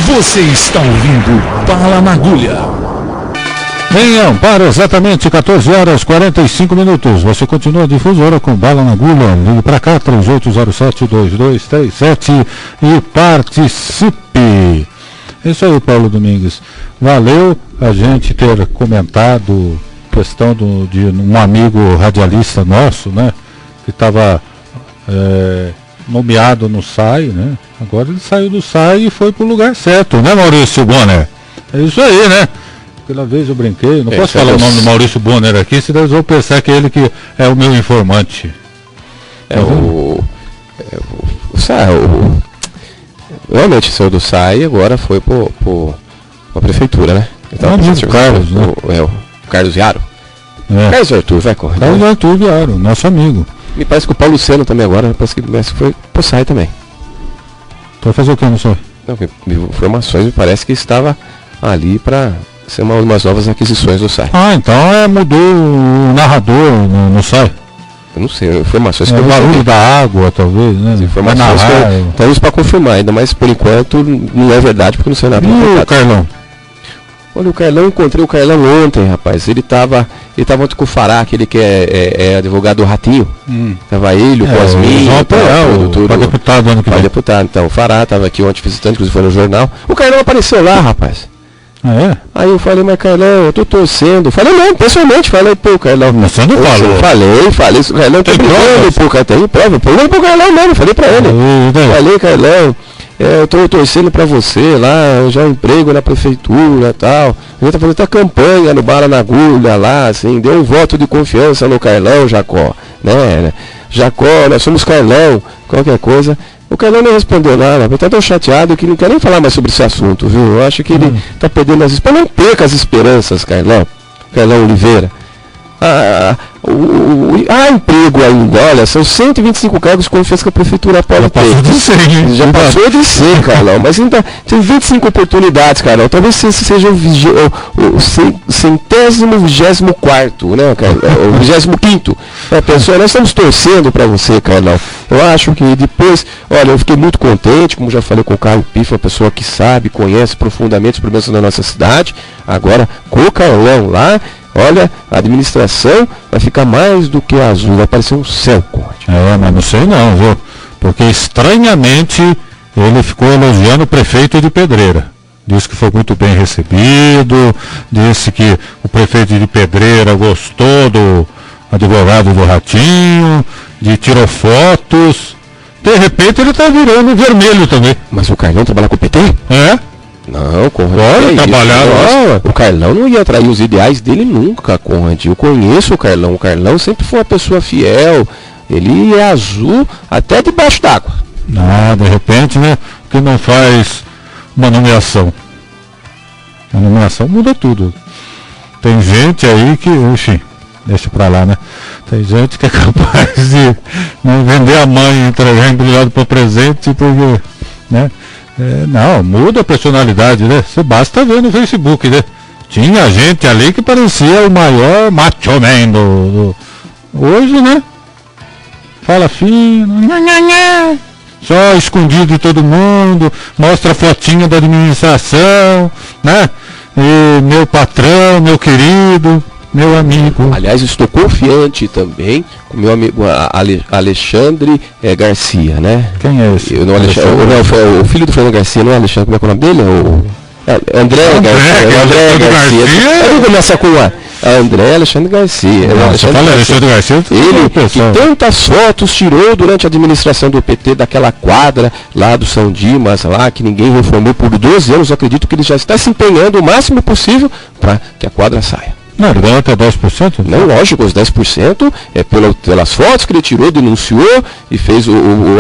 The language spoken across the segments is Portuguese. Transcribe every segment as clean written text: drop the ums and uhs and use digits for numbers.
Você está ouvindo Bala na Agulha. Em Amparo, exatamente 14 horas 45 minutos. Você continua a difusora com Bala na Agulha. Ligue para cá, 3807-2237 e participe. É isso aí, Paulo Domingues. Valeu a gente ter comentado questão de um amigo radialista nosso, né? Que estava nomeado no SAI, né? Agora ele saiu do SAI e foi para o lugar certo, né, Maurício Bonner? É isso aí, né? Aquela vez eu brinquei, não posso falar o nome do Maurício Bonner aqui, senão eles vão pensar que ele que é o meu informante. Realmente saiu do SAI e agora foi para a prefeitura, né? O Carlos, né? O Carlos Viaro. Carlos Arthur, vai correr. Carlos Arthur Viaro, nosso amigo. Me parece que o Paulo Luciano também agora, parece que foi pro SAI também. Vai fazer o que no SAI? Informações, me parece que estava ali para ser umas novas aquisições do SAI. Ah, então mudou o narrador no SAI. Eu não sei, informações que o barulho da água, talvez, né? As informações que estamos para confirmar ainda, mas por enquanto não é verdade, porque não sei nada. E o Carlão? Olha, o Carlão, encontrei o Carlão ontem, rapaz. Ele tava ontem com o Fará, aquele que é advogado do Ratinho. Tava ele, o Cosminho, o deputado ano que vem. Deputado, então, o Fará tava aqui ontem visitando, inclusive foi no jornal. O Carlão apareceu lá, rapaz. Ah, é? Aí eu falei, mas Carlão, eu tô torcendo. Falei mesmo, pessoalmente, falei, pô, Carlão. Mas você não falou? Falei, o Carlão tá brigando, pô, tem prova. Falei pro Carlão mesmo, falei pra ele. Falei, Carlão, eu tô torcendo pra você lá, já emprego na prefeitura e tal. A gente tá fazendo até campanha no Bala na Agulha lá, assim, deu um voto de confiança no Carlão, Jacó, né? Jacó, nós somos Carlão, qualquer coisa. O Carlão não respondeu nada, ele tá tão chateado que não quer nem falar mais sobre esse assunto, viu? Eu acho que ele tá perdendo as esperanças. Não perca as esperanças, Carlão Oliveira. Emprego ainda, olha, são 125 cargos de confiança que a prefeitura pode ter. Já passou de 100, Carlão, mas ainda tem 25 oportunidades, Carlão. Talvez esse seja o 124º, né, Carlão? O 25º. Pessoal, nós estamos torcendo para você, Carlão. Eu acho que depois, olha, eu fiquei muito contente, como já falei com o Carlos Pifo, uma pessoa que sabe, conhece profundamente os problemas da nossa cidade. Agora, com o Carlão lá, olha, a administração vai ficar mais do que azul, vai parecer um céu, Conde. Mas não sei não, viu? Porque estranhamente ele ficou elogiando o prefeito de Pedreira. Disse que foi muito bem recebido, disse que o prefeito de Pedreira gostou do advogado do Ratinho, tirou fotos. De repente ele está virando vermelho também. Mas o Carlão trabalha com o PT? É? Não, Conrad. Trabalhar lá. O Carlão não ia atrair os ideais dele nunca, Conrad. Eu conheço o Carlão. O Carlão sempre foi uma pessoa fiel. Ele é azul até debaixo d'água. De repente, né? Que não faz uma nomeação. A nomeação muda tudo. Tem gente aí que, enfim, deixa pra lá, né? Tem gente que é capaz de vender a mãe, entregar embrulhado para presente, porque, né? Não, muda a personalidade, né? Você basta ver no Facebook, né? Tinha gente ali que parecia o maior macho man do... Hoje, né? Fala fino, só escondido de todo mundo, mostra a fotinha da administração, né? E meu patrão, meu querido, meu amigo. Aliás, estou confiante também com meu amigo Alexandre Garcia, né? Quem é esse? O filho do Fernando Garcia, não é Alexandre? Como é o nome dele? André Garcia. Vamos começar com André Alexandre Garcia. Alexandre Garcia. Ele que tantas fotos tirou durante a administração do PT daquela quadra lá do São Dimas, lá que ninguém reformou por 12 anos. Eu acredito que ele já está se empenhando o máximo possível para que a quadra saia. Não, ele ganhou até 10%? Não, lógico, os 10% é pelas fotos que ele tirou, denunciou e fez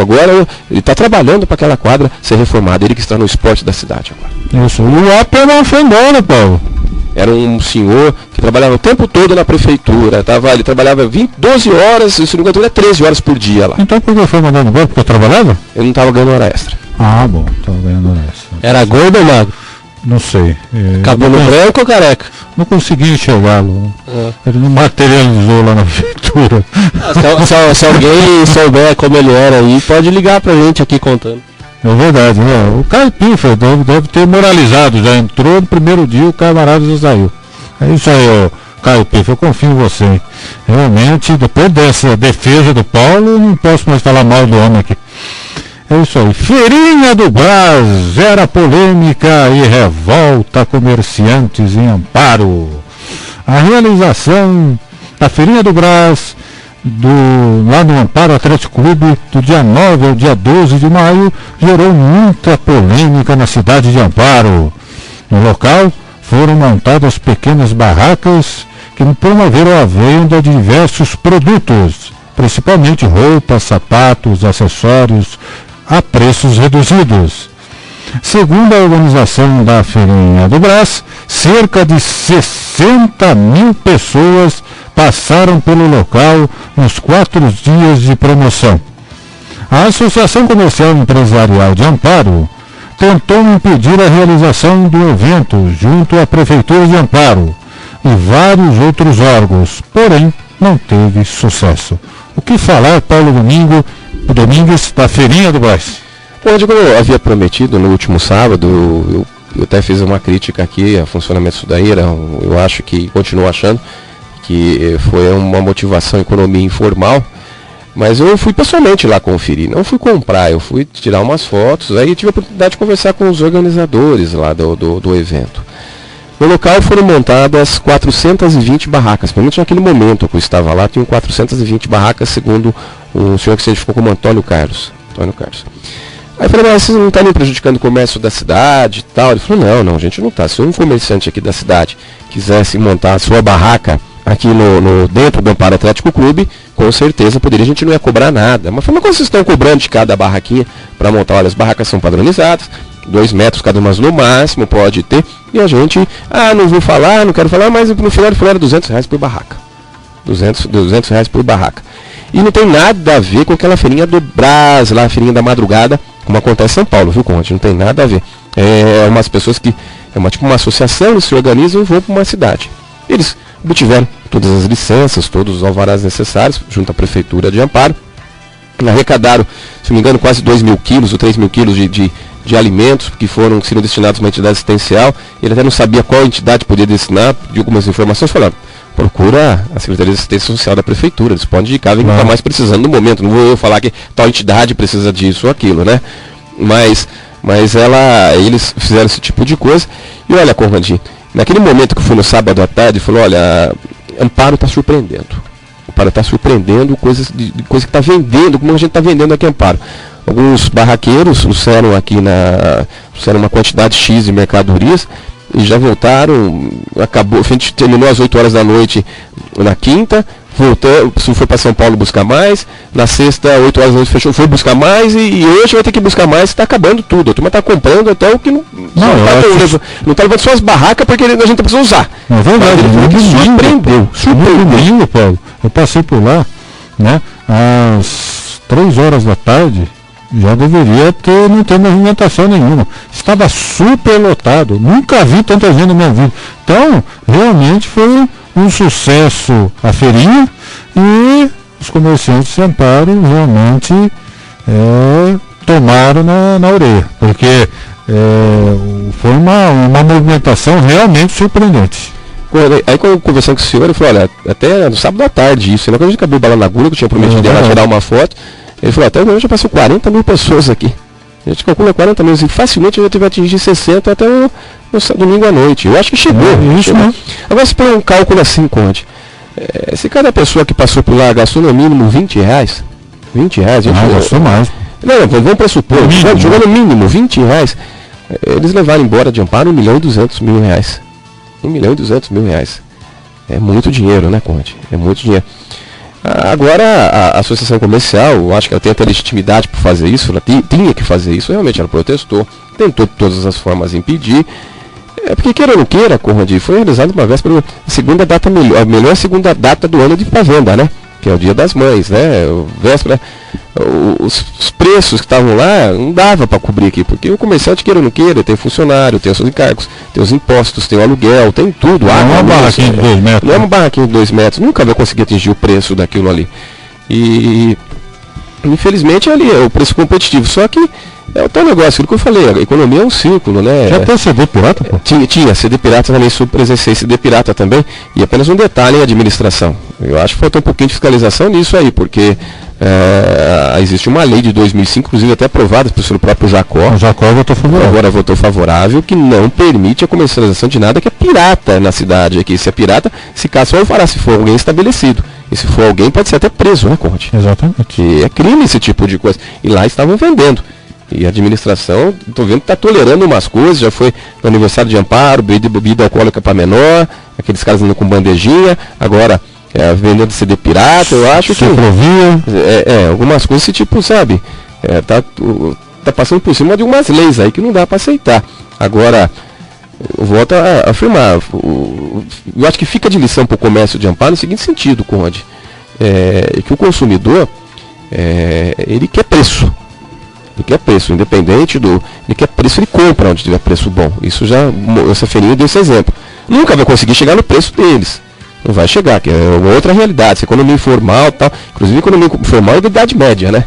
agora ele está trabalhando para aquela quadra ser reformada. Ele que está no esporte da cidade agora. Isso, o Apple não foi embora, Paulo. Era um senhor que trabalhava o tempo todo na prefeitura. Ele trabalhava 12 horas, se não me engano, 13 horas por dia lá. Então por que foi mandado embora? Porque eu trabalhava? Ele não estava ganhando hora extra. Ah, bom, estava ganhando hora extra. Era gordo ou magro? Não sei. Cabelo branco ou careca? Não consegui enxergá-lo. Ele não materializou lá na prefeitura. Se alguém souber como ele era aí, pode ligar pra gente aqui contando. É verdade, né? O Caio Pifa deve ter moralizado, já entrou no primeiro dia, o camarada já saiu. É isso aí, Caio Pifa, eu confio em você, hein? Realmente, depois dessa defesa do Paulo, não posso mais falar mal do homem aqui. É isso aí. Feirinha do Brás gera polêmica e revolta comerciantes em Amparo. A realização da Feirinha do Brás, lá no Amparo Atlético Clube, do dia 9 ao dia 12 de maio, gerou muita polêmica na cidade de Amparo. No local foram montadas pequenas barracas que promoveram a venda de diversos produtos, principalmente roupas, sapatos, acessórios, a preços reduzidos. Segundo a organização da Feirinha do Brás, cerca de 60 mil pessoas passaram pelo local nos 4 dias de promoção. A Associação Comercial e Empresarial de Amparo tentou impedir a realização do evento junto à Prefeitura de Amparo e vários outros órgãos, porém não teve sucesso. O que falar, Paulo Domingues, da Feirinha do Brás? Bom, como eu havia prometido no último sábado, eu até fiz uma crítica aqui ao funcionamento disso daí, eu acho que, continuo achando, que foi uma motivação economia informal, mas eu fui pessoalmente lá conferir, não fui comprar, eu fui tirar umas fotos, aí tive a oportunidade de conversar com os organizadores lá do evento. No local foram montadas 420 barracas, pelo menos naquele momento que eu estava lá, tinham 420 barracas, segundo o senhor que se identificou como Antônio Carlos. Aí eu falei, mas vocês não estão me prejudicando o comércio da cidade e tal? Ele falou, não, a gente não está. Se um comerciante aqui da cidade quisesse montar a sua barraca aqui dentro do Amparo Atlético Clube, com certeza poderia, a gente não ia cobrar nada. Mas falou, quando vocês estão cobrando de cada barraquinha para montar? Olha, as barracas são padronizadas, 2 metros cada uma no máximo, pode ter. E a gente, não vou falar, não quero falar, mas no final era R$200 por barraca. 200 reais por barraca. E não tem nada a ver com aquela feirinha do Brás, lá a feirinha da madrugada, como acontece em São Paulo, viu, Conde? Não tem nada a ver. É umas pessoas que, tipo uma associação, eles se organizam e vão para uma cidade. Eles obtiveram todas as licenças, todos os alvarás necessários, junto à Prefeitura de Amparo. Arrecadaram, se não me engano, quase 2 mil quilos ou 3 mil quilos de alimentos que seriam destinados a uma entidade assistencial. Ele até não sabia qual entidade podia destinar, pediu algumas informações, falou, procura a Secretaria de Assistência Social da Prefeitura, eles podem indicar quem está mais precisando no momento. Não vou eu falar que tal entidade precisa disso ou aquilo, né? Mas eles fizeram esse tipo de coisa. E olha, Conradinho, naquele momento que eu fui no sábado à tarde, falou, olha, Amparo está surpreendendo. Amparo está surpreendendo coisa que está vendendo, como a gente está vendendo aqui em Amparo. Alguns barraqueiros trouxeram uma quantidade X de mercadorias e já voltaram, a gente terminou às 8 horas da noite na quinta, voltou, foi para São Paulo buscar mais, na sexta, 8 horas da noite fechou, foi buscar mais e hoje vai ter que buscar mais, está acabando tudo, a turma está comprando até o que não está levando só as barracas porque a gente precisa usar. Não é verdade, surpreendeu, Paulo. Eu passei por lá, né, às 3 horas da tarde, já deveria não ter movimentação nenhuma. Estava super lotado. Nunca vi tanta gente na minha vida. Então, realmente foi um sucesso a feirinha e os comerciantes de Amparo realmente tomaram na orelha. Porque foi uma movimentação realmente surpreendente. Aí quando eu conversando com o senhor, ele falou, olha, até no sábado à tarde isso, quando a gente acabou balando na agulha, que eu tinha prometido tirar uma foto, ele falou, até hoje já passou 40 mil pessoas aqui. A gente calcula 40 mil, e facilmente a gente vai atingir 60 até no domingo à noite. Eu acho que chegou. Chegou. Agora se põe um cálculo assim, Conde. Se cada pessoa que passou por lá gastou no mínimo R$20, a gente gastou mais. Não, vamos pressupor, jogando no mínimo R$20, eles levaram embora de Amparo R$1.200.000. R$1.200.000. É muito dinheiro, né, Conde? É muito dinheiro. Agora, a associação comercial, eu acho que ela tem até legitimidade para fazer isso, ela tinha que fazer isso, realmente ela protestou, tentou de todas as formas impedir, porque queira ou não queira, Conradi, foi realizada uma véspera, a melhor segunda data do ano de pré-venda, né? Que é o Dia das Mães, né? Véspera, os preços que estavam lá não dava para cobrir aqui, porque o comerciante, queira ou não queira, tem funcionário, tem os seus encargos, tem os impostos, tem o aluguel, tem tudo. Não é uma barraquinha de 2 metros. Não é uma barraquinha de 2 metros, nunca vai conseguir atingir o preço daquilo ali. E Infelizmente ali é o preço competitivo, só que é o tal negócio, aquilo que eu falei, a economia é um círculo, né? Já tem CD pirata, pô? Tinha, CD pirata também, presenciei CD pirata também, e apenas um detalhe em administração. Eu acho que faltou um pouquinho de fiscalização nisso aí, porque existe uma lei de 2005, inclusive até aprovada pelo próprio Jacó. O Jacó votou favorável. Agora votou favorável, que não permite a comercialização de nada que é pirata na cidade aqui. Se é pirata, se caso só fará se for alguém estabelecido. E se for alguém, pode ser até preso, né, Conde? Exatamente. E é crime esse tipo de coisa. E lá estavam vendendo. E a administração, estou vendo que está tolerando umas coisas, já foi no aniversário de Amparo, bebida alcoólica para menor, aqueles caras andando com bandejinha, agora vendendo CD pirata, eu acho que... algumas coisas desse tipo, sabe? Tá passando por cima de umas leis aí que não dá para aceitar. Agora, eu volto a afirmar, eu acho que fica de lição para o comércio de Amparo no seguinte sentido, Conde, que o consumidor, ele quer preço. Ele quer preço, independente do... Ele quer preço, ele compra onde tiver preço bom. Isso já, essa feirinha deu esse exemplo. Nunca vai conseguir chegar no preço deles. Não vai chegar, que é uma outra realidade. Se economia informal tal, inclusive economia informal é da idade média, né?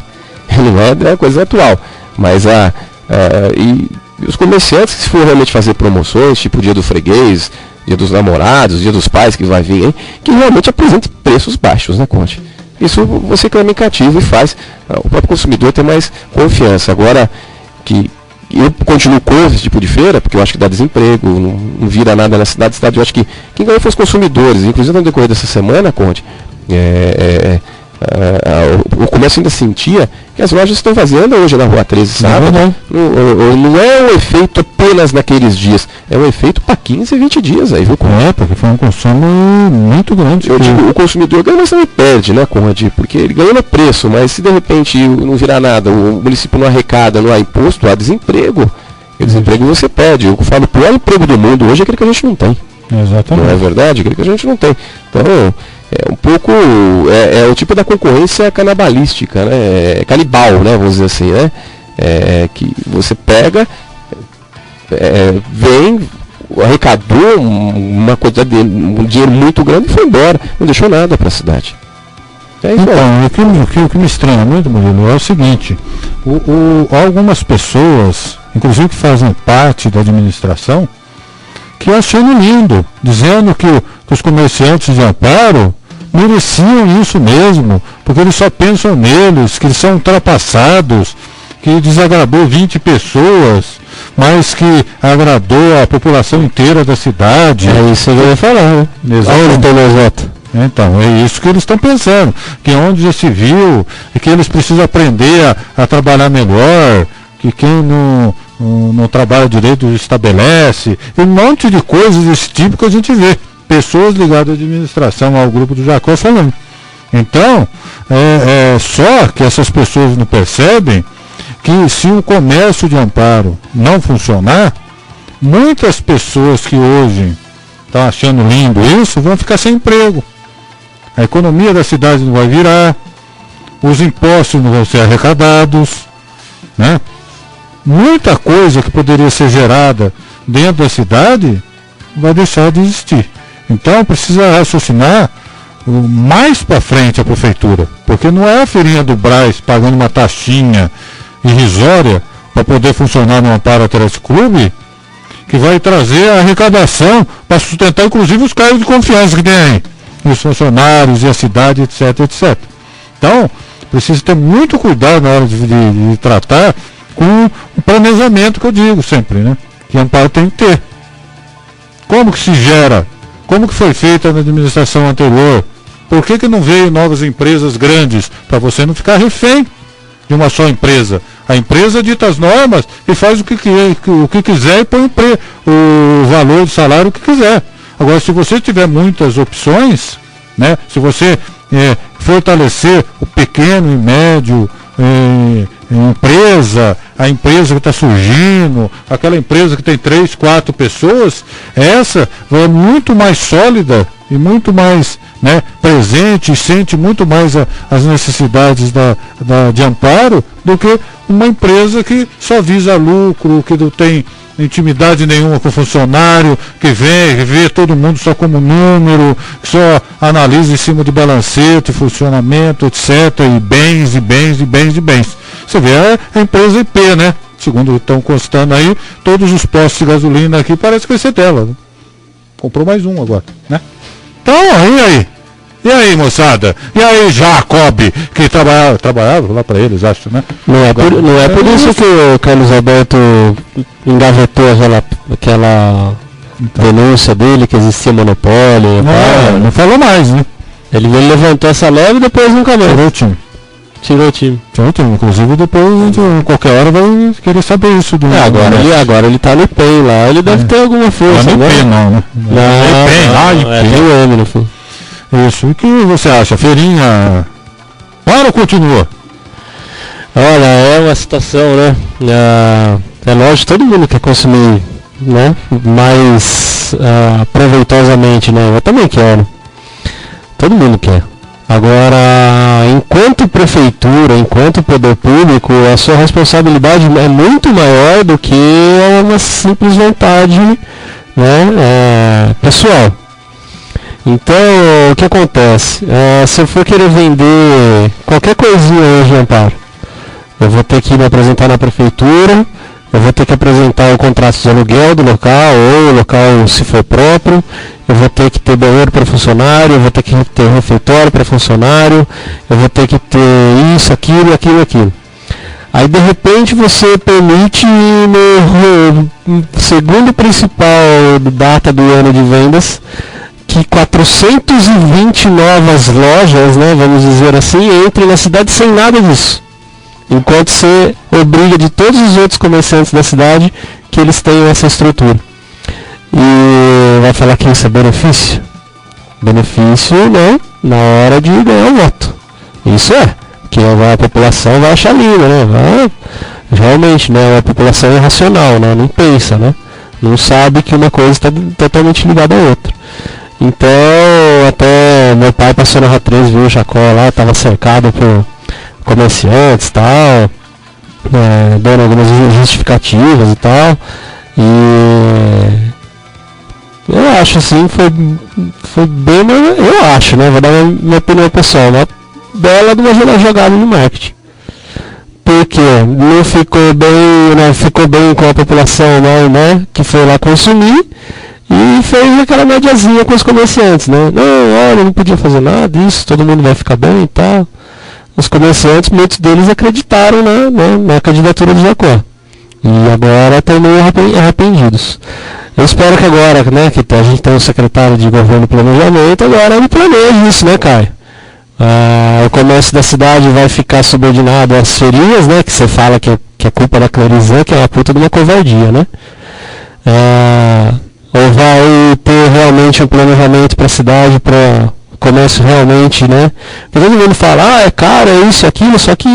Não é coisa atual. Mas e os comerciantes, se for realmente fazer promoções, tipo dia do freguês, dia dos namorados, dia dos pais que vai vir, hein, que realmente apresente preços baixos, né, Conde? Isso você também cativa e faz o próprio consumidor ter mais confiança. Agora, que eu continuo com esse tipo de feira, porque eu acho que dá desemprego, não vira nada na cidade. Eu acho que quem ganhou foi os consumidores. Inclusive, no decorrer dessa semana, Conde, o comércio ainda sentia que as lojas estão vazias hoje na Rua 13, sabe? Não é um efeito apenas naqueles dias, é um efeito para 15, 20 dias aí, viu, Conde? Porque foi um consumo muito grande. Eu digo, o consumidor ganha, mas também perde, né, Conde? Porque ele ganha no preço, mas se de repente não virar nada, o município não arrecada, não há imposto, há desemprego. E desemprego você perde. Eu falo, o pior emprego do mundo hoje é aquele que a gente não tem. Exatamente. Não é verdade? Aquele que a gente não tem. Então, é um pouco, o tipo da concorrência canabalística, né? Canibal, né? Vamos dizer assim, né? Que você pega, vem, arrecadou uma quantidade um dinheiro muito grande e foi embora. Não deixou nada para a cidade. Então, o que me estranha muito, Murilo, é o seguinte, algumas pessoas, inclusive que fazem parte da administração, que achando lindo, dizendo que os comerciantes de Amparo mereciam isso mesmo, porque eles só pensam neles, que eles são ultrapassados, que desagradou 20 pessoas, mas que agradou a população inteira da cidade. É isso que eu ia falar, né? Então, é isso que eles estão pensando, que onde já se viu, e que eles precisam aprender a trabalhar melhor, que quem não trabalha direito estabelece, e um monte de coisas desse tipo que a gente vê. Pessoas ligadas à administração, ao grupo do Jacó falando. Então, só que essas pessoas não percebem que se o comércio de Amparo não funcionar, muitas pessoas que hoje estão achando lindo isso, vão ficar sem emprego. A economia da cidade não vai virar, os impostos não vão ser arrecadados, né? Muita coisa que poderia ser gerada dentro da cidade vai deixar de existir. Então precisa raciocinar mais para frente a prefeitura, porque não é a feirinha do Brás pagando uma taxinha irrisória para poder funcionar no Amparo Atlético Clube que vai trazer a arrecadação para sustentar inclusive os cargos de confiança que tem aí, os funcionários e a cidade, etc, etc. Então precisa ter muito cuidado na hora de tratar com o planejamento que eu digo sempre, né? Que Amparo tem que ter. Como que se gera? Como que foi feita na administração anterior? Por que não veio novas empresas grandes? Para você não ficar refém de uma só empresa. A empresa dita as normas e faz o que quiser e põe o valor de salário que quiser. Agora, se você tiver muitas opções, né? Se você fortalecer o pequeno e médio empresa, a empresa que está surgindo, aquela empresa que tem 3, 4 pessoas, essa é muito mais sólida e muito mais, né, presente, e sente muito mais as necessidades de Amparo do que uma empresa que só visa lucro, que não tem intimidade nenhuma com o funcionário, que vê todo mundo só como número, só analisa em cima de balancete, funcionamento, etc. E bens, e bens, e bens, e bens. Você vê a empresa IP, né? Segundo estão constando aí, todos os postos de gasolina aqui parece que vai ser dela. Né? Comprou mais um agora, né? Então, e aí, moçada? E aí, Jacob, que trabalhava lá para eles, acho, né? Não é por isso que o Carlos Alberto engavetou aquela denúncia dele que existia monopólio. Não falou mais, né? Ele levantou essa leve e depois nunca mais. Tirou o time. Inclusive depois, qualquer hora vai querer saber isso. Agora ele tá no PEN lá, ele deve ter alguma força, né? Não é tem o M no fim. Isso, o que você acha? Feirinha, para ou continua? Olha, é uma situação, né? É lógico, todo mundo quer consumir, né? Mais proveitosamente, né? Eu também quero. Todo mundo quer. Agora, enquanto prefeitura, enquanto poder público, a sua responsabilidade é muito maior do que uma simples vontade, né, pessoal. Então, o que acontece? Se eu for querer vender qualquer coisinha hoje, Amparo, eu vou ter que me apresentar na prefeitura, eu vou ter que apresentar o contrato de aluguel do local, ou o local se for próprio, eu vou ter que ter banheiro para funcionário, eu vou ter que ter refeitório para funcionário, eu vou ter que ter isso, aquilo. Aí de repente você permite no segundo principal data do ano de vendas que 420 novas lojas, né, vamos dizer assim, entrem na cidade sem nada disso. Enquanto você obriga de todos os outros comerciantes da cidade que eles tenham essa estrutura. E vai falar que isso é benefício? Benefício, né, na hora de ganhar o voto. Isso é, porque a população vai achar lindo, né? Realmente, né, a população é racional, né, não pensa, né? Não sabe que uma coisa está totalmente ligada à outra. Então, até meu pai passou na Rua 3, viu o Jacó lá, estava cercado por comerciantes e tal, dando algumas justificativas e tal, e eu acho assim, foi bem, eu acho, né, vou dar minha opinião pessoal, uma bela de uma jogada de marketing, porque não ficou bem com a população, né, que foi lá consumir, e fez aquela mediazinha com os comerciantes, né, não podia fazer nada, isso, todo mundo vai ficar bem e tal. Os comerciantes, muitos deles acreditaram na candidatura do Jacó. E agora estão meio arrependidos. Eu espero que agora, né, que a gente tem um secretário de governo e planejamento, agora ele planeja isso, né, Caio? O comércio da cidade vai ficar subordinado às feirinhas, né, que você fala que é culpa da Clarizan, que é uma puta de uma covardia, né? Ou vai ter realmente um planejamento para a cidade, para comércio realmente, né? Porque todo mundo fala, é caro, é isso, aquilo, só que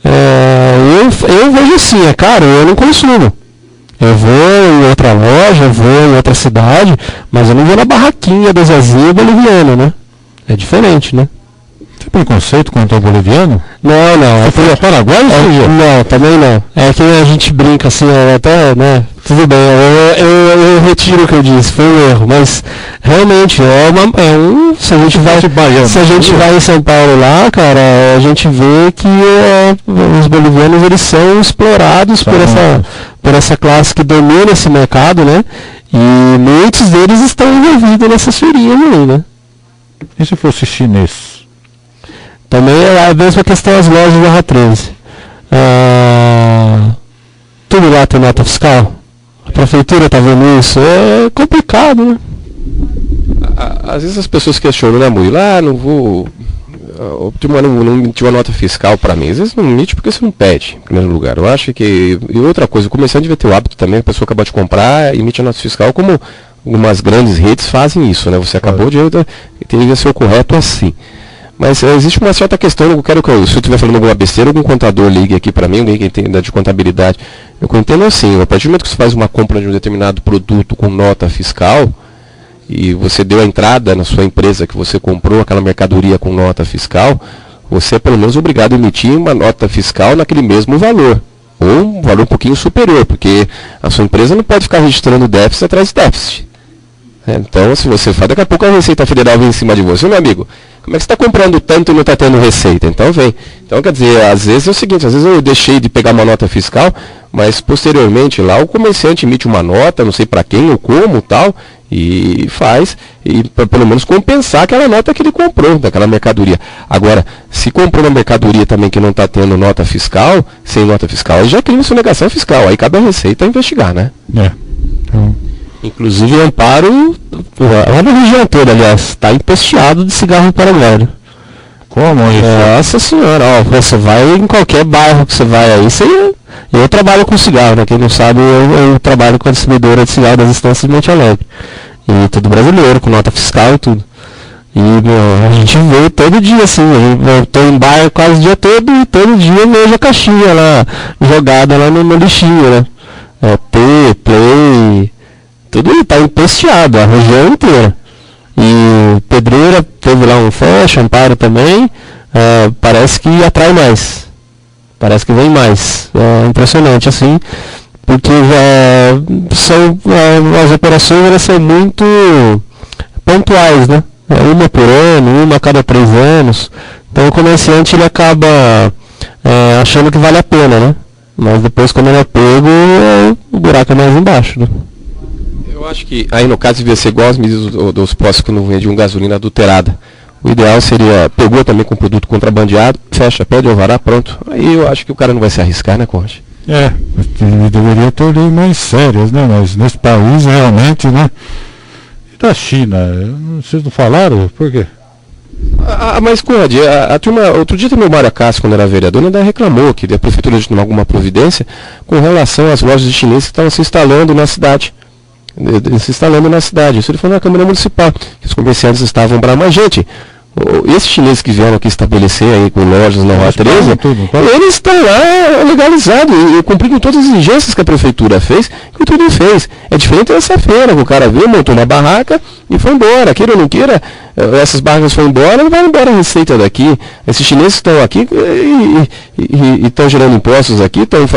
eu vejo assim, é caro, eu não consumo. Eu vou em outra loja, eu vou em outra cidade, mas eu não vou na barraquinha do Zezinho boliviano, né? É diferente, né? Tem preconceito contra o boliviano? Não. Você foi a Paraguai ou não, também não. É que a gente brinca assim, até, né? Tudo bem, eu retiro o que eu disse, foi um erro, mas realmente se a gente vai em São Paulo lá, cara, a gente vê que os bolivianos eles são explorados por essa classe que domina esse mercado, né? E muitos deles estão envolvidos nessas feirinhas aí, né? E se fosse chinês? Também é a mesma questão das lojas da Rua 13. Tudo lá tem nota fiscal? A prefeitura está vendo isso? É complicado, né? Às vezes as pessoas questionam, né, Murilo? Não vou... não emitiu uma nota fiscal para mim. Às vezes não emite porque você não pede, em primeiro lugar. Eu acho que... E outra coisa, o comerciante devia ter o hábito também, a pessoa acabou de comprar, emite a nota fiscal, como algumas grandes redes fazem isso, né? Você acabou de... Teria que ser o correto assim. Mas existe uma certa questão, eu quero que se eu estiver falando alguma besteira, algum contador ligue aqui para mim, alguém que entenda de contabilidade. Eu entendo assim, a partir do momento que você faz uma compra de um determinado produto com nota fiscal, e você deu a entrada na sua empresa que você comprou aquela mercadoria com nota fiscal, você é pelo menos obrigado a emitir uma nota fiscal naquele mesmo valor. ou um valor um pouquinho superior, porque a sua empresa não pode ficar registrando déficit atrás de déficit. Então, se você faz, daqui a pouco a Receita Federal vem em cima de você, meu amigo, como é que você está comprando tanto e não está tendo receita? Então vem. Então, quer dizer, às vezes é o seguinte, às vezes eu deixei de pegar uma nota fiscal, mas posteriormente lá o comerciante emite uma nota, não sei para quem ou como tal, e faz, e para pelo menos compensar aquela nota que ele comprou, daquela mercadoria. Agora, se comprou uma mercadoria também que não está tendo nota fiscal, sem nota fiscal, aí já cria sonegação fiscal, aí cabe a Receita investigar, né? Então... Inclusive o Amparo, lá na região toda, aliás, está empesteado de cigarro paraguaio. Como isso? Nossa senhora, ó, você vai em qualquer bairro que você vai aí, eu trabalho com cigarro, né? Quem não sabe, eu trabalho com a distribuidora de cigarro das Estâncias de Monte Alegre. E tudo brasileiro, com nota fiscal e tudo. E a gente vê todo dia assim, eu tô em bairro quase o dia todo e todo dia eu vejo a caixinha lá, jogada lá no lixinho, né? Play... Tudo está empesteado, a região inteira. E Pedreira teve lá um fecha, Amparo também, parece que atrai mais. Parece que vem mais. É impressionante assim, porque as operações elas são muito pontuais, né? Uma por ano, uma a cada 3 anos. Então o comerciante ele acaba achando que vale a pena, né? Mas depois quando ele é pego, o buraco é mais embaixo, né? Eu acho que aí no caso devia ser igual as medidas dos postos quando vendiam gasolina adulterada. O ideal seria, pegou também com produto contrabandeado, fecha, pede alvará, pronto. Aí eu acho que o cara não vai se arriscar, né, Conde? Deveria ter leis mais sérias, né? Mas nesse país realmente, né? E da China, vocês não falaram? Por quê? Mas, Conde, a turma, outro dia também o Mário Acácio, quando era vereador, ainda reclamou que a prefeitura de tomar alguma providência com relação às lojas de chineses que estavam se instalando na cidade. Isso ele falou na Câmara Municipal, que os comerciantes estavam bravos. Mas, gente, esses chineses que vieram aqui estabelecer aí com lojas na Rua 13, eles estão lá legalizados e cumprindo todas as exigências que a prefeitura fez, que tudo fez. É diferente dessa feira, que o cara veio, montou uma barraca e foi embora. Queira ou não queira, essas barracas foram embora, não vai embora a receita daqui. Esses chineses estão aqui e estão gerando impostos aqui, estão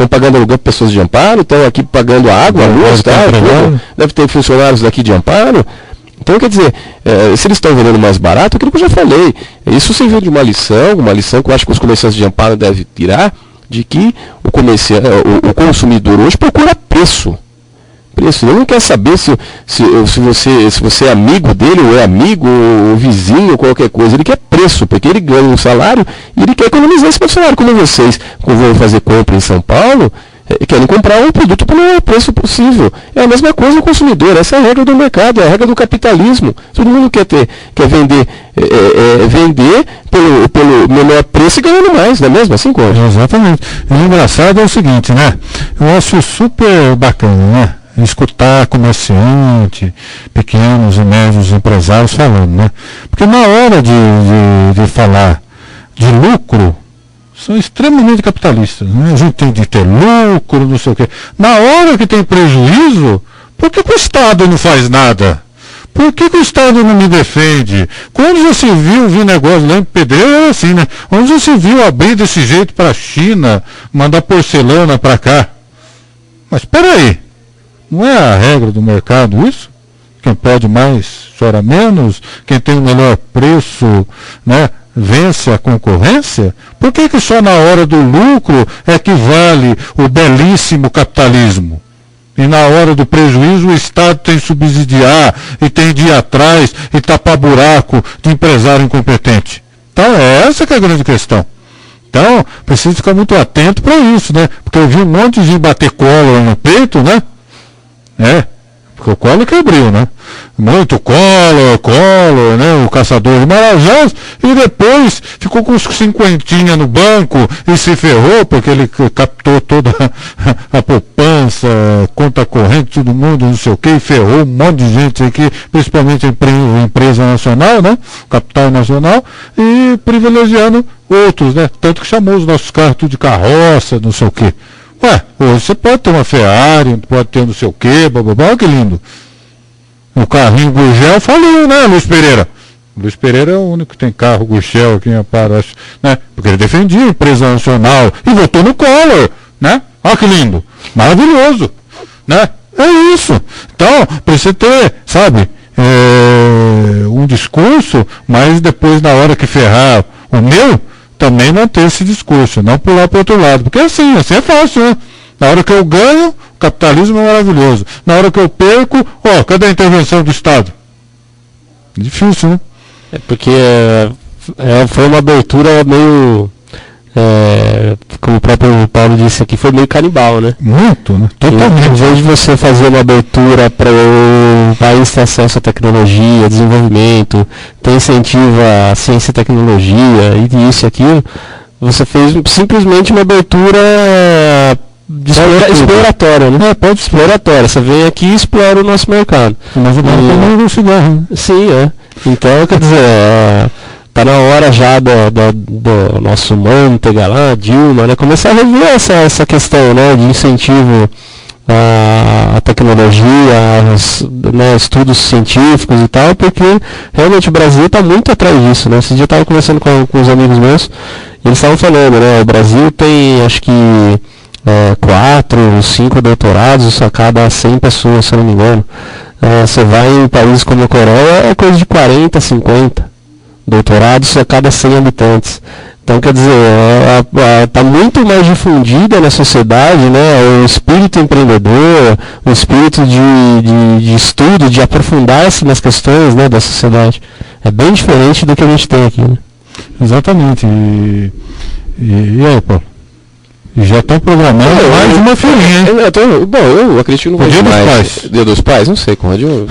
pagando aluguel para pessoas de Amparo, estão aqui pagando a água, a luz, deve ter funcionários daqui de Amparo. Então, quer dizer, se eles estão vendendo mais barato, aquilo que eu já falei, isso serviu de uma lição que eu acho que os comerciantes de Amparo devem tirar, de que o consumidor hoje procura preço. Ele não quer saber se você é amigo dele, ou é amigo, ou vizinho, ou qualquer coisa. Ele quer preço, porque ele ganha um salário e ele quer economizar esse salário. Como vocês, quando vão fazer compra em São Paulo, querem comprar um produto pelo menor preço possível. É a mesma coisa o consumidor, essa é a regra do mercado, é a regra do capitalismo. Todo mundo quer vender pelo menor preço e ganhando mais, não é mesmo? Assim, Conde? Exatamente. E o engraçado é o seguinte, né? Eu acho super bacana, né? Escutar comerciante, pequenos e médios empresários falando, né? Porque na hora de falar de lucro, são extremamente capitalistas, né? A gente tem de ter lucro, não sei o quê. Na hora que tem prejuízo, por que o Estado não faz nada? Por que o Estado não me defende? Quando já se viu negócio lá em Pedreira, era assim, né? Onde já se viu abrir desse jeito para a China, mandar porcelana para cá? Mas espera aí, não é a regra do mercado isso? Quem pode mais chora menos, quem tem o melhor preço, né? Vence a concorrência? Por que só na hora do lucro é que vale o belíssimo capitalismo? E na hora do prejuízo o Estado tem que subsidiar e tem de ir atrás e tapar buraco de empresário incompetente. Então essa que é a grande questão. Então precisa ficar muito atento para isso, né? Porque eu vi um monte de gente bater Collor no peito, né? Porque o Collor que abriu, né? Muito Collor, né? O caçador de Marajás, e depois ficou com uns 50 no banco e se ferrou, porque ele captou toda a poupança, conta corrente, todo mundo, não sei o que, e ferrou um monte de gente aqui, principalmente a empresa nacional, né? Capital nacional, e privilegiando outros, né? Tanto que chamou os nossos carros tudo de carroça, não sei o que. Hoje você pode ter uma Ferrari, pode ter não sei o que, olha que lindo. O carrinho Gurgel faliu, né, Luiz Pereira? Luiz Pereira é o único que tem carro Gurgel aqui em Amparo, acho, né? Porque ele defendia a empresa nacional e votou no Collor. né? Olha que lindo, maravilhoso, né? É isso. Então, precisa ter, sabe, um discurso, mas depois, na hora que ferrar o meu, também não ter esse discurso, não pular para o outro lado. Porque assim é fácil, né? Na hora que eu ganho, o capitalismo é maravilhoso. Na hora que eu perco, cadê a intervenção do Estado? Difícil, né? É porque foi uma abertura meio... como o próprio Paulo disse aqui, foi meio canibal, né? Muito, né? Totalmente. Em vez de você fazer uma abertura para o país ter acesso à tecnologia, desenvolvimento, ter incentivo à ciência e tecnologia, e isso e aquilo, você fez simplesmente uma abertura exploratória, né? Pode exploratória. Você vem aqui e explora o nosso mercado. Mas o banco também é um cigarro, né? Sim, Então, quer dizer, tá na hora já do nosso Manteiga lá, Dilma, né? Começar a rever essa questão, né? De incentivo à tecnologia, estudos científicos e tal, porque realmente o Brasil está muito atrás disso, né? Esse dia eu estava conversando com os amigos meus, e eles estavam falando, né? O Brasil tem, acho que 4, 5 doutorados a cada 100 pessoas, se eu não me engano. Você vai em países como a Coreia, é coisa de 40, 50 doutorados a cada 100 habitantes. Então, quer dizer, está muito mais difundida na sociedade, né, o espírito empreendedor, o espírito de estudo, de aprofundar nas questões, né, da sociedade. É bem diferente do que a gente tem aqui, né? Exatamente. E aí, Paulo? Já estão programando mais uma feirinha, hein? Eu acredito que não vai Dia dos Pais. Dia dos Pais? Não sei, Conrad. Eu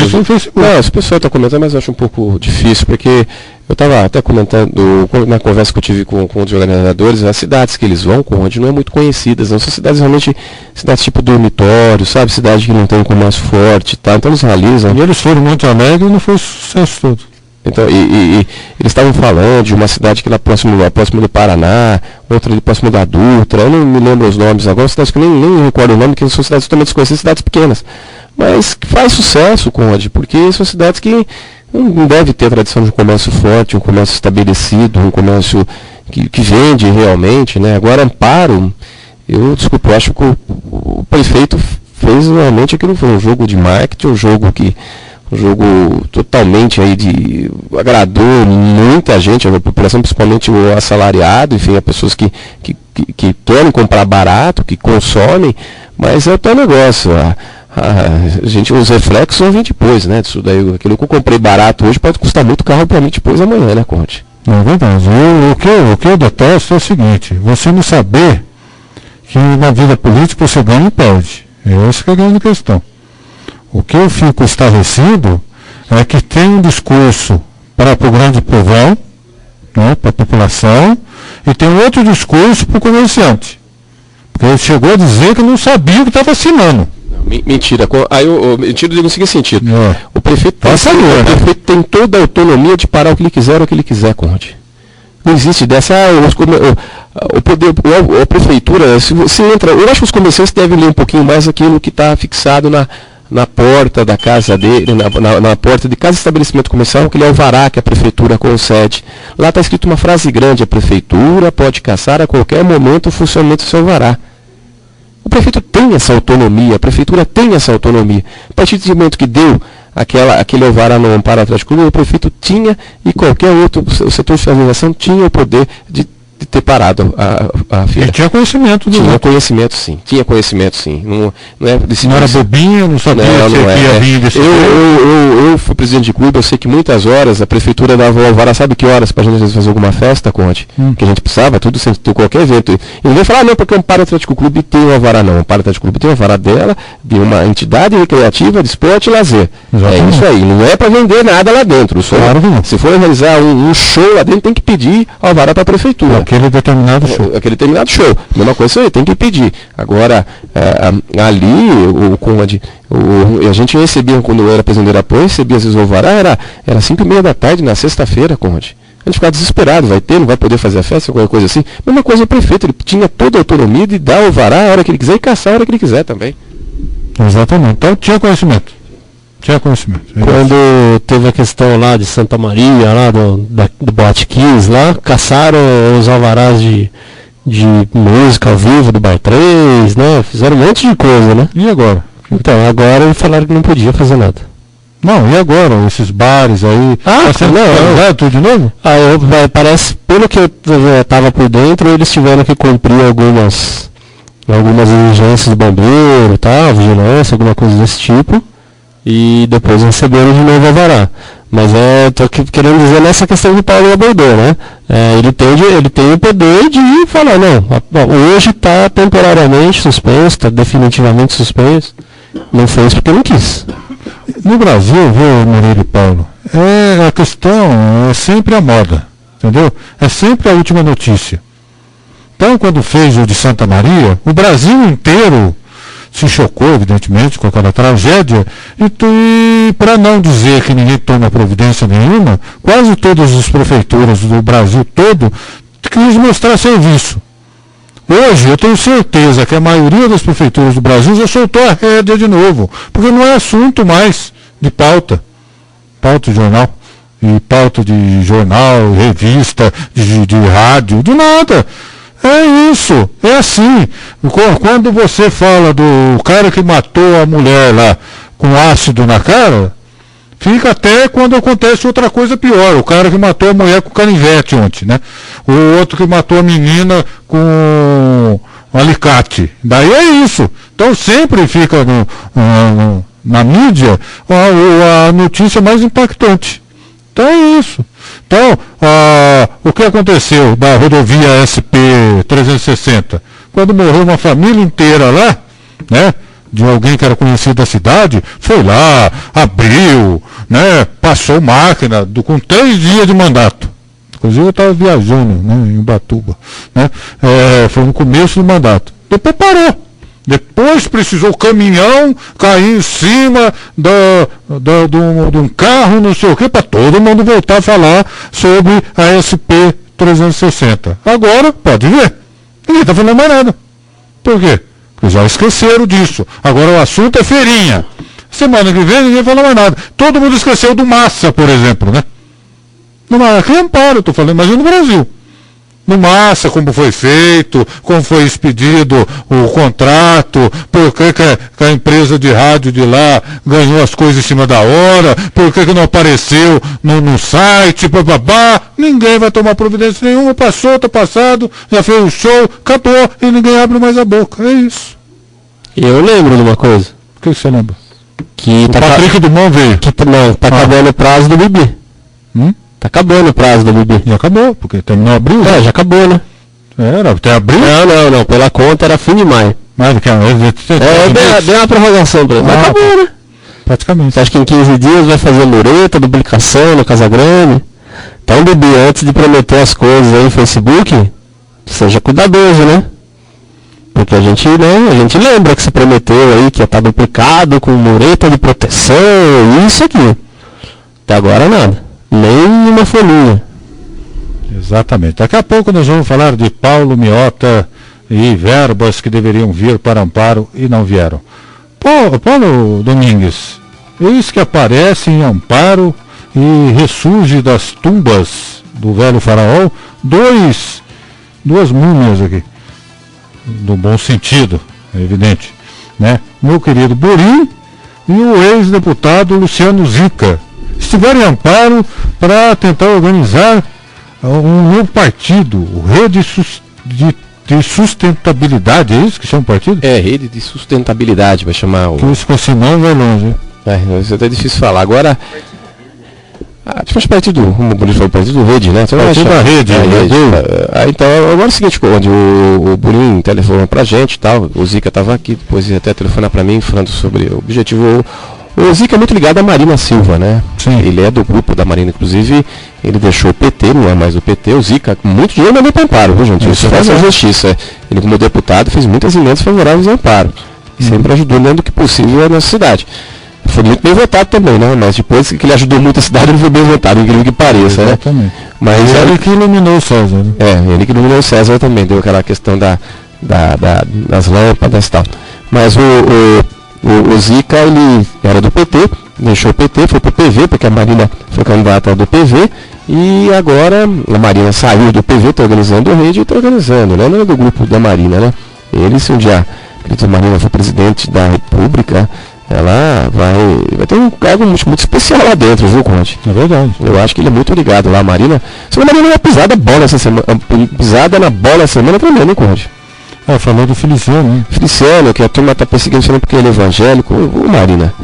isso no Facebook. Não, esse pessoal está comentando, mas eu acho um pouco difícil, porque eu estava até comentando na conversa que eu tive com os organizadores, as cidades que eles vão, Conrad, não é muito conhecidas, não. São cidades realmente, cidades tipo dormitório, sabe? Cidade que não tem um comércio forte, tá? Então eles realizam. E eles foram muito alegres e não foi sucesso todo. Então, e eles estavam falando de uma cidade que lá próximo do Paraná, outra ali próximo da Dutra, eu não me lembro os nomes agora, cidades que eu nem recordo o nome, que são cidades totalmente desconhecidas, cidades pequenas. Mas que faz sucesso, Conrad, porque são cidades que não deve ter a tradição de um comércio forte, um comércio estabelecido, um comércio que vende realmente, né? Agora, Amparo, eu acho que o prefeito fez realmente aquilo, foi um jogo de marketing, um jogo totalmente aí agradou muita gente, a população, principalmente o assalariado, enfim, as pessoas que querem comprar barato, que consomem, mas é o teu negócio. Os reflexos vão vir depois, né? Disso daí, aquilo que eu comprei barato hoje pode custar muito caro para mim depois amanhã, né, Conte? É verdade. O que eu detesto é o seguinte, você não saber que na vida política você ganha e perde. Essa que é a grande questão. O que eu fico estarrecido é que tem um discurso para o grande povão, né, para a população, e tem um outro discurso para o comerciante. Porque ele chegou a dizer que não sabia o que estava assinando. Mentira. Mentira, eu digo no seguinte sentido. O prefeito tem toda a autonomia de parar o que ele quiser, o que ele quiser, Conde. Não existe dessa. O poder, a prefeitura, se entra. Eu acho que os comerciantes devem ler um pouquinho mais aquilo que está fixado na porta da casa dele, na porta de cada estabelecimento comercial, que ele é o alvará que a prefeitura concede. Lá está escrito uma frase grande: a prefeitura pode cassar a qualquer momento o funcionamento do seu alvará. O prefeito tem essa autonomia, a prefeitura tem essa autonomia. A partir do momento que deu aquele alvará no Amparo Atlético Clube, o prefeito tinha, e qualquer outro, o setor de fiscalização tinha o poder de ter parado a feira. Ele tinha conhecimento do Tinha conhecimento sim. Não era bobinho, não sabia que ia vir desse eu fui presidente de clube, eu sei que muitas horas a prefeitura dava o alvará, sabe que horas, pra gente às vezes fazer alguma festa, Conte? Que a gente precisava, tudo sem ter qualquer evento. E ninguém fala, não, porque o Amparo Atlético Clube tem o alvará, não. O Amparo Atlético Clube tem o alvará dela, de uma entidade recreativa de esporte e lazer. Exatamente. É isso aí, não é para vender nada lá dentro. Se for realizar um show lá dentro, tem que pedir alvará para a prefeitura. Aquele determinado show. Mesma coisa aí, tem que pedir. Agora, ali, a gente recebia, quando eu era presidente do Arapuã, recebia às vezes o alvará, era 5:30 da tarde, na sexta-feira, Conde. A gente ficava desesperado, vai ter, não vai poder fazer a festa, qualquer coisa assim. Mesma coisa o prefeito, ele tinha toda a autonomia de dar o alvará a hora que ele quiser e caçar a hora que ele quiser também. Exatamente. Então tinha conhecimento. Quando teve a questão lá de Santa Maria, lá do Boate Kiss, lá, caçaram os alvarás de de música ao vivo do Bar 3, né? Fizeram um monte de coisa, né? E agora? Então, agora eles falaram que não podia fazer nada. Não, e agora? Esses bares aí... tudo de novo? Parece, pelo que eu estava por dentro, eles tiveram que cumprir algumas exigências do bombeiro e tal, vigilância, alguma coisa desse tipo, e depois receberam de novo alvará. Mas estou querendo dizer nessa questão que o Paulo abordou, né? Ele tem o poder de falar, não, hoje está temporariamente suspenso, está definitivamente suspenso, não fez porque não quis. No Brasil, viu, Moreira e Paulo, a questão é sempre a moda, entendeu? É sempre a última notícia. Então, quando fez o de Santa Maria, o Brasil inteiro se chocou, evidentemente, com aquela tragédia, e para não dizer que ninguém toma providência nenhuma, quase todas as prefeituras do Brasil todo quis mostrar serviço. Hoje, eu tenho certeza que a maioria das prefeituras do Brasil já soltou a rédea de novo, porque não é assunto mais de pauta de jornal, e pauta de jornal, revista, de rádio, de nada. É isso, é assim. Quando você fala do cara que matou a mulher lá com ácido na cara, fica até quando acontece outra coisa pior. O cara que matou a mulher com canivete ontem, né? O outro que matou a menina com alicate. Daí é isso. Então sempre fica na mídia a notícia mais impactante. Então é isso. Então, o que aconteceu da rodovia SP-360? Quando morreu uma família inteira lá, né? De alguém que era conhecido da cidade, foi lá, abriu, né? Passou máquina, com 3 dias de mandato. Inclusive eu estava viajando, né, em Ubatuba, né? Foi no começo do mandato. Depois parou. Depois precisou o caminhão cair em cima de um carro, não sei o que, para todo mundo voltar a falar sobre a SP-360. Agora, pode ver, ninguém está falando mais nada. Por quê? Porque já esqueceram disso. Agora o assunto é feirinha. Semana que vem ninguém fala mais nada. Todo mundo esqueceu do Massa, por exemplo, né? Aqui em Amparo, eu estou falando, mas no Brasil. No Massa, como foi feito, como foi expedido o contrato, por que a empresa de rádio de lá ganhou as coisas em cima da hora, por que não apareceu no site, bababá. Ninguém vai tomar providência nenhuma, passou, tá passado, já fez o show, acabou, e ninguém abre mais a boca. É isso. Eu lembro de uma coisa. O que você lembra? Que o Patrick Dumont veio. Tá acabando o prazo do Bibi. Tá acabando o prazo do Bibi. Já acabou, porque terminou abril. Já acabou, né? Era até abril? Não. Pela conta era fim de maio. Mas deu uma prorrogação pra ele. Mas acabou, né? Praticamente. Você acha que em 15 dias vai fazer mureta, duplicação no Casagrande? Então, Bibi, antes de prometer as coisas aí no Facebook, seja cuidadoso, né? Porque a gente lembra que você prometeu aí que ia estar duplicado com mureta de proteção, isso aqui. Até agora nada. Nem uma folhinha. Exatamente. Daqui a pouco nós vamos falar de Paulo Miota e verbas que deveriam vir para Amparo e não vieram. Paulo Domingues, eis que aparece em Amparo e ressurge das tumbas do velho faraó duas múmias aqui. No bom sentido, é evidente, né? Meu querido Burim e o ex-deputado Luciano Zica estiveram em Amparo para tentar organizar um novo partido, Rede de Sustentabilidade, é isso que chama o partido? Rede de Sustentabilidade, vai chamar o... Que isso com esse nome vai longe. Isso é até difícil falar. Agora, faz partido, como o Burim falou, partido do Rede, né? Partido da Rede. Então, agora é o seguinte, onde o Burim telefonou pra gente e tal, o Zica estava aqui, depois ia até telefonar para mim, falando sobre o objetivo... O Zica é muito ligado à Marina Silva, né? Sim. Ele é do grupo da Marina, inclusive, ele deixou o PT, não é mais o PT, o Zica, com muito dinheiro, mas nem para Amparo, viu, gente? Isso faz a justiça. Ele, como deputado, fez muitas emendas favoráveis a Amparo. Sempre ajudou, dentro do que possível, a nossa cidade. Foi muito bem votado também, né? Mas depois que ele ajudou muito a cidade, ele foi bem votado, incrível que pareça, exatamente, né? Mas ele que iluminou o César. Né? Ele que iluminou o César também, deu aquela questão das lâmpadas e tal. Mas o Zica, ele era do PT, deixou o PT, foi pro PV, porque a Marina foi candidata do PV, E agora a Marina saiu do PV, está organizando a rede e está organizando, né? Não é do grupo da Marina, né? Ele, se um dia a Marina for presidente da República, ela vai ter um cargo muito especial lá dentro, viu, Conde? É verdade. Eu acho que ele é muito ligado lá, a Marina. Se a Marina é pisada bola essa semana, pisada na bola essa semana também, né, Conde? Falou do Feliciano, né? Feliciano, que a turma está perseguindo porque ele é evangélico. Ô, Marina,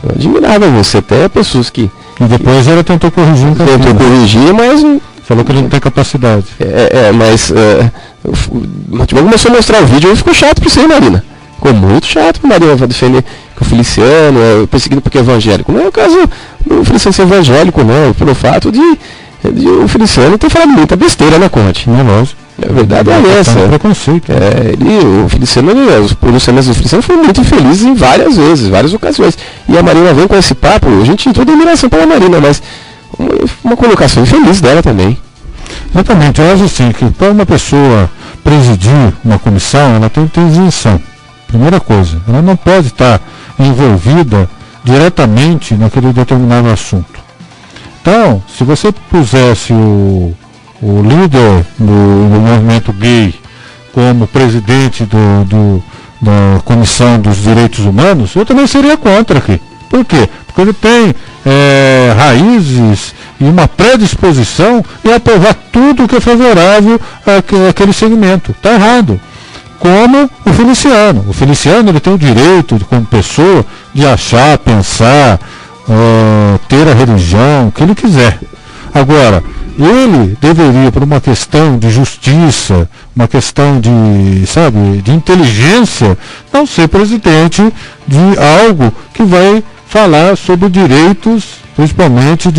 eu admirava você, até pessoas que... E depois ela tentou corrigir um pouquinho. Tentou corrigir, mas... Falou que ele não tem capacidade. O Timão começou a mostrar o vídeo e ficou chato pra você, Marina. Ficou muito chato pra Marina defender que o Feliciano perseguido porque é evangélico. Não é o caso do Feliciano ser evangélico, não. Pelo fato de o Feliciano ter falado muita besteira na Conte. Não é lógico. A verdade é essa. Preconceito. O Feliciano, os pronunciamentos do Feliciano foram muito infelizes em várias vezes, várias ocasiões. E a Marina vem com esse papo, a gente tem toda a admiração pela Marina, mas uma colocação infeliz dela também. Exatamente, eu acho assim, que para uma pessoa presidir uma comissão, ela tem que ter isenção. Primeira coisa, ela não pode estar envolvida diretamente naquele determinado assunto. Então, se você pusesse o líder do movimento gay como presidente da Comissão dos Direitos Humanos, eu também seria contra aqui. Por quê? Porque ele tem raízes e uma predisposição em aprovar tudo que é favorável àquele segmento. Está errado. Como o Feliciano. O Feliciano ele tem o direito, como pessoa, de achar, pensar, ter a religião que ele quiser. Agora, ele deveria, por uma questão de justiça, uma questão de inteligência, não ser presidente de algo que vai falar sobre direitos, principalmente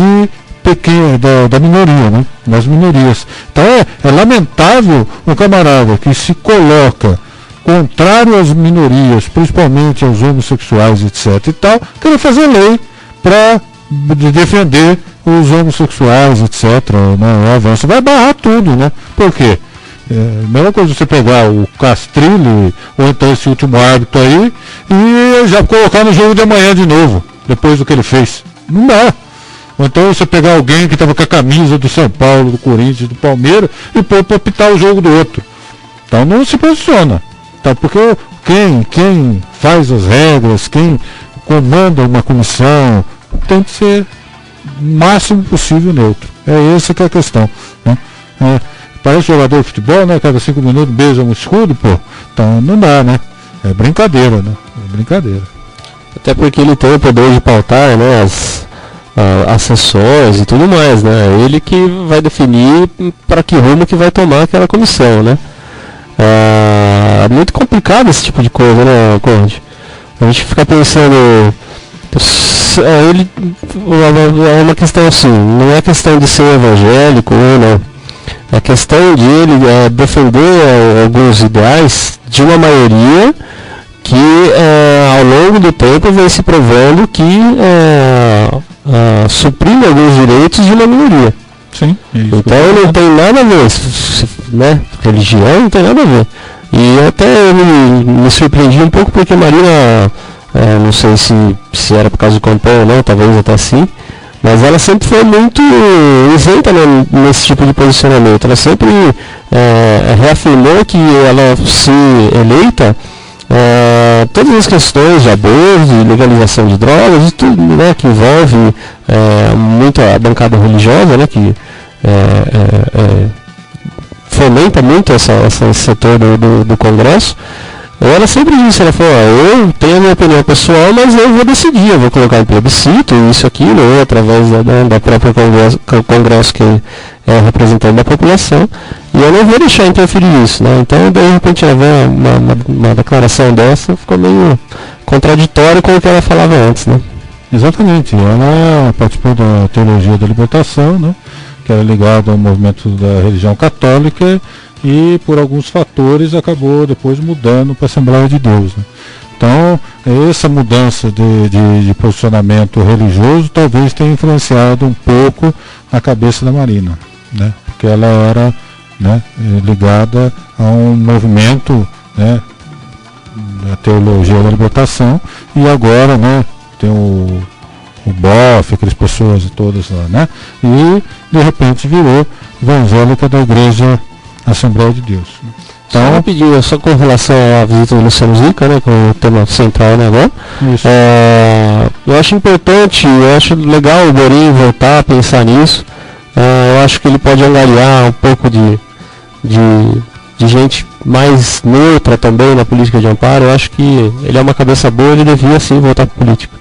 da minoria, né? Das minorias. Então é lamentável um camarada que se coloca contrário às minorias, principalmente aos homossexuais, etc. e tal, querer fazer lei para defender os homossexuais, etc. Né? Você vai barrar tudo, né? Por quê? Mesma coisa você pegar o Castrilli, ou então esse último árbitro aí, e já colocar no jogo de amanhã de novo, depois do que ele fez. Não dá. Ou então você pegar alguém que estava com a camisa do São Paulo, do Corinthians, do Palmeiras, e pôr para apitar o jogo do outro. Então não se posiciona. Tá? Porque quem faz as regras, quem comanda uma comissão, tem que ser o máximo possível neutro. É essa que é a questão. Né? Parece jogador de futebol, né? Cada 5 minutos beija um escudo, pô. Então não dá, né? É brincadeira, né? É brincadeira. Até porque ele tem o poder de pautar, né? As sessões e tudo mais, né? Ele que vai definir para que rumo que vai tomar aquela comissão, né? É muito complicado esse tipo de coisa, né, Conde? A gente fica pensando... é uma questão assim, não é questão de ser evangélico ou não. É questão de ele defender alguns ideais de uma maioria que ao longo do tempo vem se provando que suprime alguns direitos de uma minoria. Sim. Então não tem nada a ver, né? Religião não tem nada a ver. E até eu me surpreendi um pouco porque Marina, não sei se era por causa do campanha ou não, talvez até sim, mas ela sempre foi muito isenta, né, nesse tipo de posicionamento. Ela sempre reafirmou que ela, se eleita, todas as questões de aborto, de legalização de drogas, tudo, né, que envolve muito a bancada religiosa, né, que fomenta muito esse setor do Congresso. Ela sempre disse, ela falou, eu tenho a minha opinião pessoal, mas eu vou decidir, eu vou colocar em plebiscito, isso, aquilo, ou através da própria Congresso que é representante da população, e eu não vou deixar interferir isso, né? Então, de repente, ela vê uma declaração dessa, ficou meio contraditório com o que ela falava antes, né? Exatamente, ela participou da Teologia da Libertação, né? Que era ligada ao movimento da religião católica, e por alguns fatores acabou depois mudando para a Assembleia de Deus. Né? Então, essa mudança de posicionamento religioso talvez tenha influenciado um pouco a cabeça da Marina, né? Porque ela era, né, ligada a um movimento, né, da Teologia da Libertação, e agora, né, tem o Boff, aquelas pessoas todas lá, né? E de repente virou evangélica da Igreja Assembleia de Deus. Então, rapidinho, só com relação à visita do Luciano Zica, né, com o tema central, né, agora. Eu acho importante, eu acho legal o Borim voltar a pensar nisso. Eu acho que ele pode angariar um pouco de gente mais neutra também na política de Amparo. Eu acho que ele é uma cabeça boa, ele devia sim voltar para política.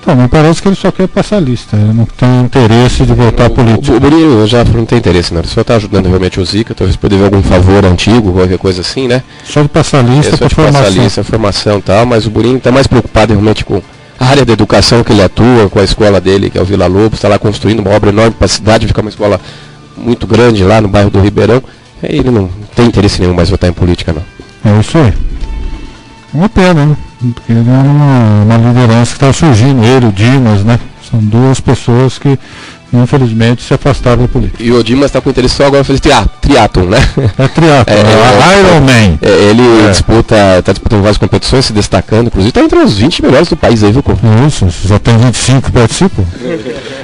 Então, me parece que ele só quer passar lista, ele não tem interesse de voltar à política. O Borinho já não tem interesse, não. Ele só está ajudando realmente o Zica, talvez poder ver algum favor antigo, qualquer coisa assim, né? Só de passar lista para formação. Passar lista, formação e tal, mas o Borinho está mais preocupado realmente com a área da educação que ele atua, com a escola dele, que é o Vila Lobos, está lá construindo uma obra enorme para a cidade, ficar uma escola muito grande lá no bairro do Ribeirão. Ele não tem interesse nenhum mais votar em política, não. É isso aí. Uma pena, né? Porque ele era uma liderança que estava surgindo, ele, o Dimas, né? São duas pessoas que, infelizmente, se afastaram da política. E o Dimas está com interesse só agora em fazer triatlon, né? É triatlon, Iron Man. Ele está disputando várias competições, se destacando, inclusive está entre os 20 melhores do país aí, viu, Cor? Isso, já tem 25 que participam.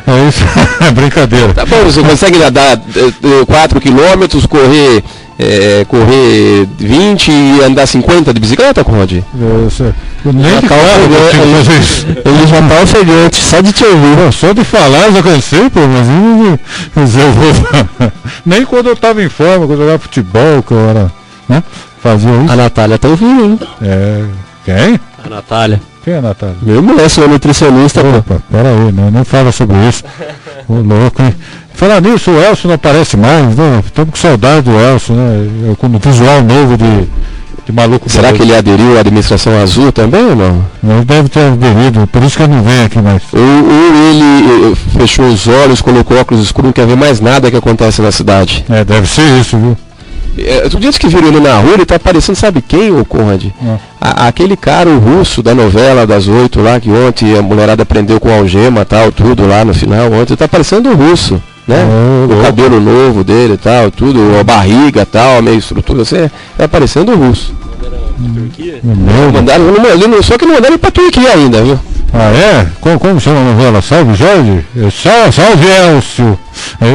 É isso, é brincadeira. Tá bom, você consegue nadar 4 quilômetros, correr 20 e andar 50 de bicicleta, Conde? Nem de carro, ele já tá ofegante, só de te ouvir. Só de falar já cansei, pô, mas eu vou. Nem quando eu tava em forma, quando eu jogava futebol, que eu era, né? Fazia isso. A Natália tá ouvindo, hein? Quem? A Natália. Quem é a Natália? Meu mulher, sou nutricionista, pô. Opa, pera aí, não fala sobre isso. Ô louco, hein? Falar nisso, o Elcio não aparece mais, né? Estamos com saudade do Elcio, né? Com o visual novo de maluco. Será que ele aderiu à administração azul também ou não? Ele deve ter aderido, por isso que ele não vem aqui mais. Ou ele fechou os olhos, colocou óculos escuros, não quer ver mais nada que acontece na cidade. Deve ser isso, viu? Tu disse que viram ele na rua, ele tá aparecendo, sabe quem, ô Conrad? Aquele cara, o russo da novela das 8 lá, que ontem a mulherada prendeu com algema tal, tudo lá no final, ontem tá aparecendo o russo, né? O cabelo novo dele e tal, tudo, a barriga tal, a meio estrutura, assim, tá aparecendo o russo. Mandaram, só que não mandaram pra Turquia ainda, viu? Ah, é? Como chama a novela? Salve Jorge? Salve Elcio!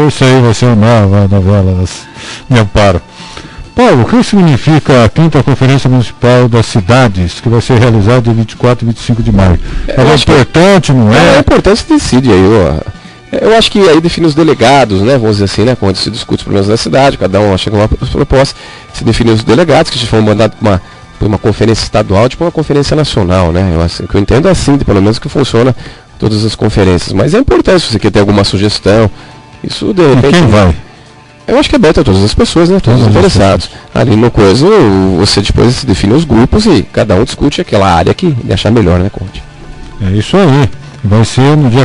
Isso aí vai ser a nova novela de Amparo. Paulo, o que significa a 5ª Conferência Municipal das Cidades, que vai ser realizada de 24 e 25 de maio? É importante, não é? É importante, se decide aí, eu acho que aí define os delegados, né? Vamos dizer assim, né? Quando se discute os problemas da cidade, cada um chega uma proposta, se define os delegados, que foram mandados por uma conferência estadual, tipo uma conferência nacional, né? Eu entendo assim, pelo menos que funciona todas as conferências. Mas é importante se você quer ter alguma sugestão. Isso de repente. Quem vai? Eu acho que é aberto a todas as pessoas, né? Todos os interessados. Ali no coisa, você depois define os grupos e cada um discute aquela área que ele achar melhor, né, Conte? É isso aí. Vai ser no dia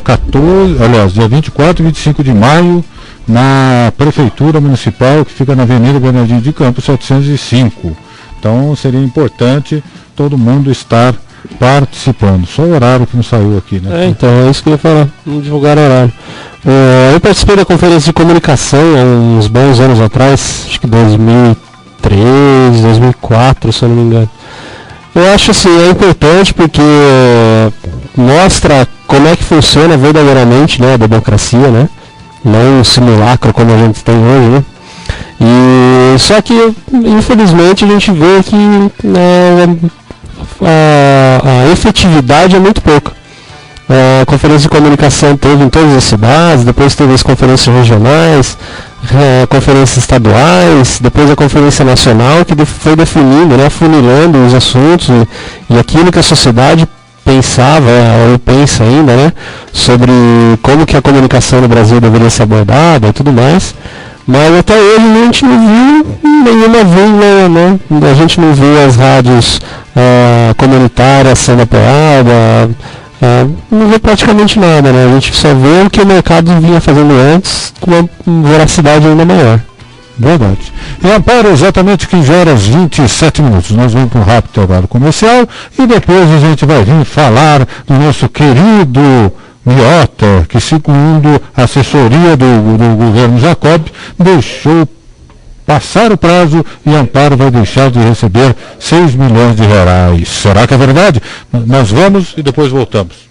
dia 24 e 25 de maio, na Prefeitura Municipal, que fica na Avenida Bernardino de Campos, 705. Então seria importante todo mundo estar participando. Só o horário que não saiu aqui, né? Então é isso que eu ia falar, não divulgar horário. Eu participei da conferência de comunicação há uns bons anos atrás, acho que 2003, 2004, se eu não me engano. Eu acho assim, é importante porque mostra como é que funciona verdadeiramente, né, a democracia, né? Não um simulacro como a gente tem hoje, né? E só que infelizmente a gente vê que a efetividade é muito pouca. A conferência de comunicação teve em todas as cidades, depois teve as conferências regionais, conferências estaduais, depois a conferência nacional, que foi definindo, né, afunilando os assuntos e aquilo que a sociedade pensava, ou pensa ainda, né, sobre como que a comunicação no Brasil deveria ser abordada e tudo mais. Mas até hoje a gente não viu nenhuma vírgula, né? A gente não viu as rádios comunitárias sendo apoiadas, não vê praticamente nada, né? A gente só vê o que o mercado vinha fazendo antes com uma veracidade ainda maior. Verdade. E Amparo, exatamente 15 horas e 27 minutos. Nós vamos para um rápido intervalo comercial e depois a gente vai vir falar do nosso querido Miota, que segundo a assessoria do governo Jacob, deixou passar o prazo e Amparo vai deixar de receber 6 milhões de reais. Será que é verdade? Nós vamos e depois voltamos.